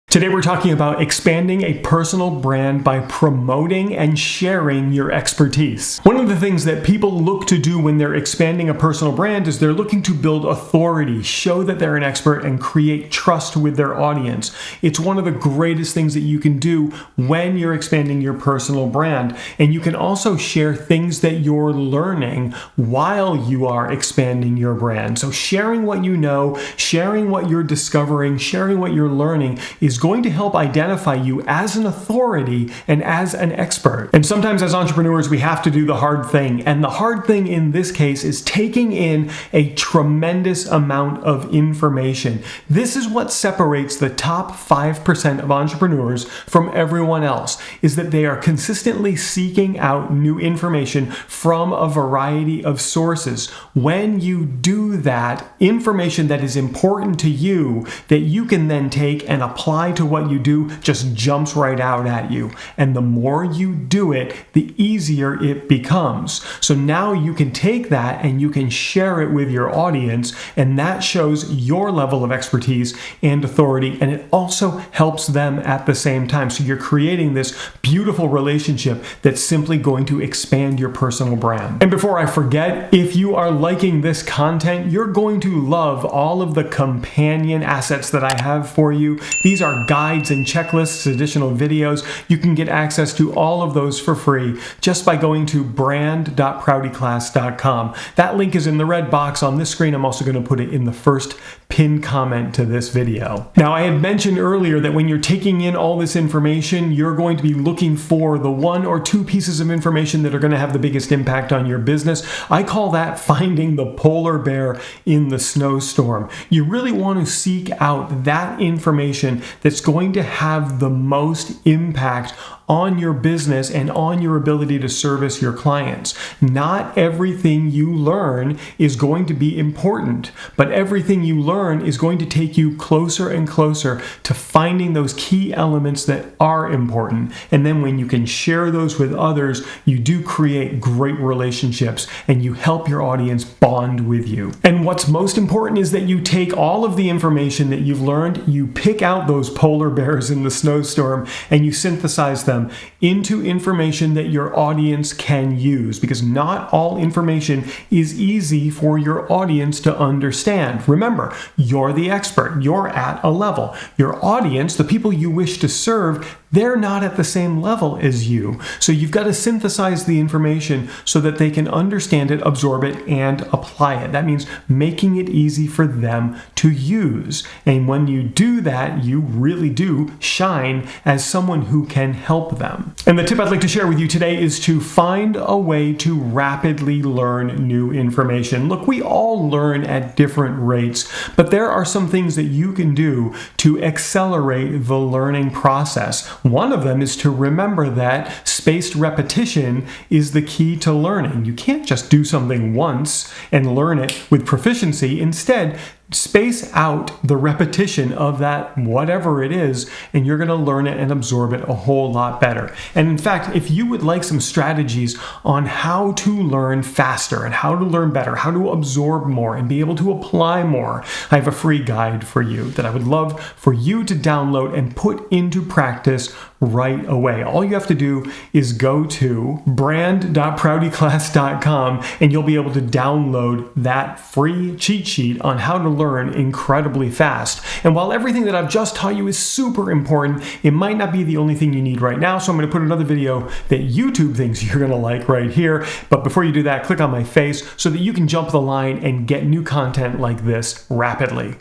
Today we're talking about expanding a personal brand by promoting and sharing your expertise. One of the things that people look to do when they're expanding a personal brand is they're looking to build authority, show that they're an expert, and create trust with their audience. It's one of the greatest things that you can do when you're expanding your personal brand. And you can also share things that you're learning while you are expanding your brand. So sharing what you know, sharing what you're discovering, sharing what you're learning is going to help identify you as an authority and as an expert. And sometimes as entrepreneurs, we have to do the hard thing. And the hard thing in this case is taking in a tremendous amount of information. This is what separates the top 5% of entrepreneurs from everyone else, is that they are consistently seeking out new information from a variety of sources. When you do that, information that is important to you that you can then take and apply to what you do just jumps right out at you. And the more you do it, the easier it becomes. So now you can take that and you can share it with your audience, and that shows your level of expertise and authority, and it also helps them at the same time. So you're creating this beautiful relationship that's simply going to expand your personal brand. And before I forget, if you are liking this content, you're going to love all of the companion assets that I have for you. These are guides and checklists, additional videos. You can get access to all of those for free just by going to brand.proutyclass.com. That link is in the red box on this screen. I'm also going to put it in the first pinned comment to this video. Now, I had mentioned earlier that when you're taking in all this information, you're going to be looking for the one or two pieces of information that are going to have the biggest impact on your business. I call that finding the polar bear in the snowstorm. You really want to seek out that information that's going to have the most impact on your business and on your ability to service your clients. Not everything you learn is going to be important, but everything you learn is going to take you closer and closer to finding those key elements that are important. And then when you can share those with others, you do create great relationships and you help your audience bond with you. And what's most important is that you take all of the information that you've learned, you pick out those polar bears in the snowstorm, and you synthesize them into information that your audience can use, because not all information is easy for your audience to understand. Remember, you're the expert. You're at a level. Your audience, the people you wish to serve, they're not at the same level as you. So you've got to synthesize the information so that they can understand it, absorb it, and apply it. That means making it easy for them to use. And when you do that, you really do shine as someone who can help them. And the tip I'd like to share with you today is to find a way to rapidly learn new information. Look, we all learn at different rates, but there are some things that you can do to accelerate the learning process. One of them is to remember that spaced repetition is the key to learning. You can't just do something once and learn it with proficiency. Instead, space out the repetition of that whatever it is, and you're going to learn it and absorb it a whole lot better. And in fact, if you would like some strategies on how to learn faster and how to learn better, how to absorb more and be able to apply more, I have a free guide for you that I would love for you to download and put into practice right away. All you have to do is go to brand.proutyclass.com and you'll be able to download that free cheat sheet on how to learn incredibly fast. And while everything that I've just taught you is super important, it might not be the only thing you need right now. So I'm going to put another video that YouTube thinks you're going to like right here. But before you do that, click on my face so that you can jump the line and get new content like this rapidly.